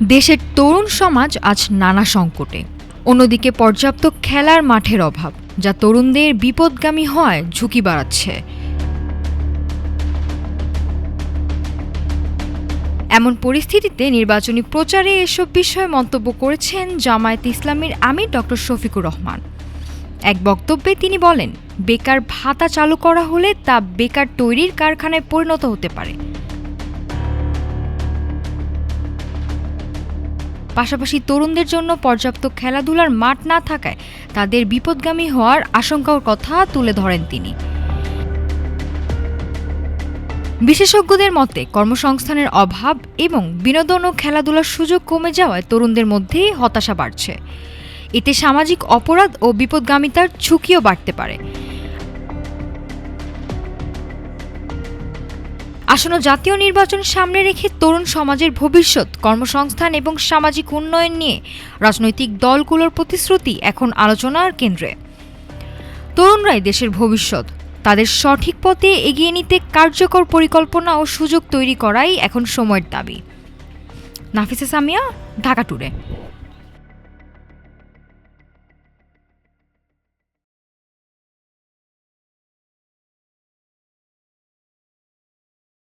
দেশের তরুণ সমাজ আজ নানা সংকটে। অন্যদিকে পর্যাপ্ত খেলার মাঠের অভাব, যা তরুণদের বিপদগামী হওয়ায় ঝুঁকি বাড়াচ্ছে। এমন পরিস্থিতিতে নির্বাচনী প্রচারে এসব বিষয়ে মন্তব্য করেছেন জামায়াতে ইসলামীর আমির ডক্টর শফিকুর রহমান। এক বক্তব্যে তিনি বলেন, বেকার ভাতা চালু করা হলে তা বেকার তৈরির কারখানায় পরিণত হতে পারে। পাশাপাশি তরুণদের জন্য পর্যাপ্ত খেলাধুলার মাঠ না থাকায় তাদের বিপদগামী হওয়ার আশঙ্কার কথা তুলে ধরেন তিনি। বিশেষজ্ঞদের মতে, কর্মসংস্থানের অভাব এবং বিনোদন ও খেলাধুলার সুযোগ কমে যাওয়ায় তরুণদের মধ্যে হতাশা বাড়ছে। এতে সামাজিক অপরাধ ও বিপদগামিতার ঝুঁকিও বাড়তে পারে। আসন্ন জাতীয় নির্বাচন সামনে রেখে তরুণ সমাজের ভবিষ্যৎ, কর্মসংস্থান এবং সামাজিক উন্নয়ন নিয়ে রাজনৈতিক দলগুলোর প্রতিশ্রুতি এখন আলোচনার কেন্দ্রে। তরুণরাই দেশের ভবিষ্যৎ, তাদের সঠিক পথে এগিয়ে নিতে কার্যকর পরিকল্পনা ও সুযোগ তৈরি করাই এখন সময়ের দাবি। নাফিসা সামিয়া, ঢাকা টুডে।